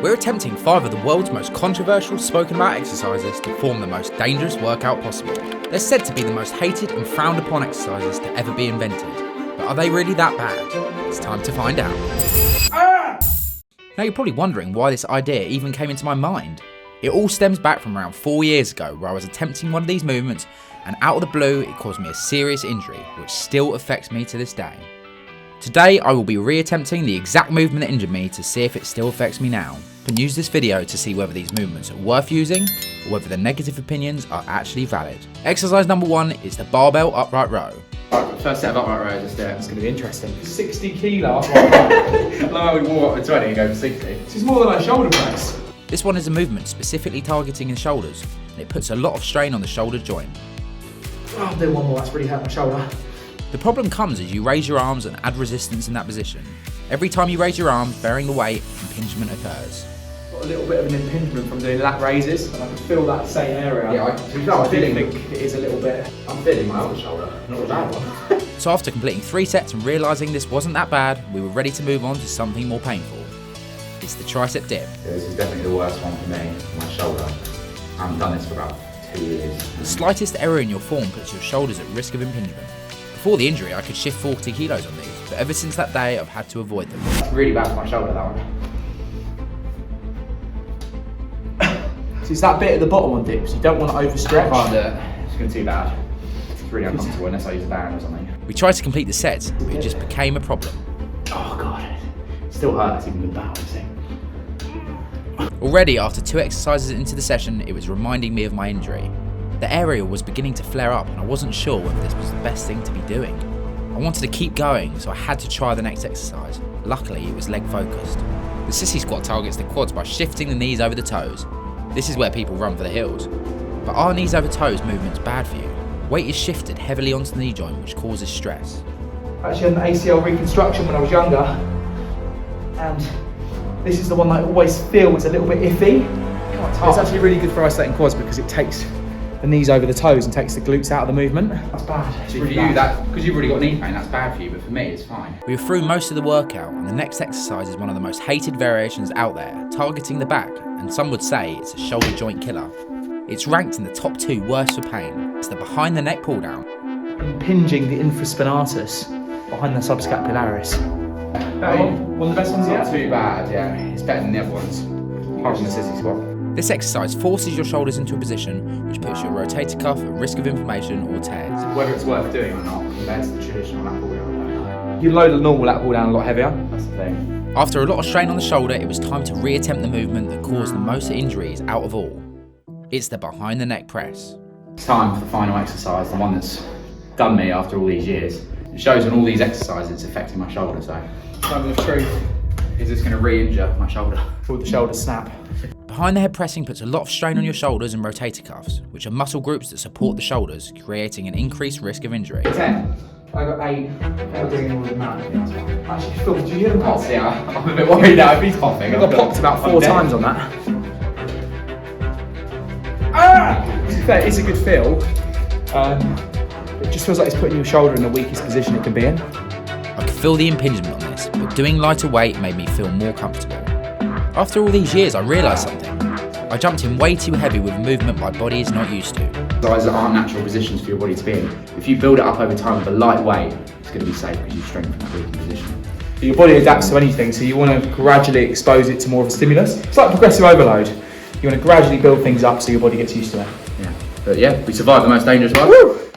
We're attempting 5 of the world's most controversial spoken about exercises to form the most dangerous workout possible. They're said to be the most hated and frowned upon exercises to ever be invented. But are they really that bad? It's time to find out. Now you're probably wondering why this idea even came into my mind. It all stems back from around 4 years ago where I was attempting one of these movements and out of the blue it caused me a serious injury which still affects me to this day. Today I will be re-attempting the exact movement that injured me to see if it still affects me now, and use this video to see whether these movements are worth using or whether the negative opinions are actually valid. Exercise number 1 is the Barbell Upright Row. First set of upright rows, let's do it. It's going to be interesting. 60 kilo. I love how we warm up with 20 and go for 60. This is more than a shoulder press. This one is a movement specifically targeting the shoulders, and it puts a lot of strain on the shoulder joint. Oh, I'll do one more, that's really hurt my shoulder. The problem comes as you raise your arms and add resistance in that position. Every time you raise your arms, bearing the weight, impingement occurs. Got a little bit of an impingement from doing lat raises, and I can feel that same area. Yeah, I do think it is a little bit. I'm feeling my other shoulder, not a bad one. So after completing 3 sets and realising this wasn't that bad, we were ready to move on to something more painful. It's the tricep dip. Yeah, this is definitely the worst one for me, my shoulder. I haven't done this for about 2 years. The slightest error in your form puts your shoulders at risk of impingement. Before the injury, I could shift 40 kilos on these, but ever since that day, I've had to avoid them. It's really bad for my shoulder, that one. So it's that bit at the bottom on dips, you don't want to overstretch. I can't do it. It's going to be too bad. It's really uncomfortable unless I use a band or something. We tried to complete the sets, but it just became a problem. Oh god, it still hurts even with balancing. Already, after 2 exercises into the session, it was reminding me of my injury. The area was beginning to flare up and I wasn't sure whether this was the best thing to be doing. I wanted to keep going, so I had to try the next exercise. Luckily, it was leg focused. The Sissy Squad targets the quads by shifting the knees over the toes. This is where people run for the hills. But are knees over toes movements bad for you? Weight is shifted heavily onto the knee joint, which causes stress. I actually had an ACL reconstruction when I was younger, and this is the one that I always feel is a little bit iffy. It's actually really good for isolating quads because it takes the knees over the toes and takes the glutes out of the movement. That's bad. So for you, that because you've already got knee pain, that's bad for you, but for me, it's fine. We were through most of the workout, and the next exercise is one of the most hated variations out there, targeting the back, and some would say it's a shoulder joint killer. It's ranked in the top 2 worst for pain. It's the behind the neck pull down. Impinging the infraspinatus behind the subscapularis. One of the best ones yet? Not too bad, yeah. It's better than the other ones. Apart from the Sissy Squad. This exercise forces your shoulders into a position which puts your rotator cuff at risk of inflammation or tears. Whether it's worth doing or not compared to the traditional lat pull down. You load the normal lat pull down a lot heavier. That's the thing. After a lot of strain on the shoulder, it was time to re-attempt the movement that caused the most injuries out of all. It's the behind the neck press. It's time for the final exercise, the one that's done me after all these years. It shows on all these exercises it's affecting my shoulder, so. Moment of truth. Is this going to re-injure my shoulder? Called the shoulder snap. Behind the head pressing puts a lot of strain on your shoulders and rotator cuffs, which are muscle groups that support the shoulders, creating an increased risk of injury. 10. I got 8. I'm doing all the math. Actually, Phil, did you hear the pop? Yeah, I'm a bit worried now if he's popping. I got popped about 4 times on that. To be fair, it's a good feel. It just feels like it's putting your shoulder in the weakest position it can be in. I could feel the impingement on this, but doing lighter weight made me feel more comfortable. After all these years, I realised something. I jumped in way too heavy with a movement my body is not used to. Exercises aren't natural positions for your body to be in. If you build it up over time with a light weight, it's going to be safe because you strengthen that weakened position. Your body adapts to anything, so you want to gradually expose it to more of a stimulus. It's like progressive overload. You want to gradually build things up so your body gets used to it. Yeah, but yeah, we survived the most dangerous one. Woo!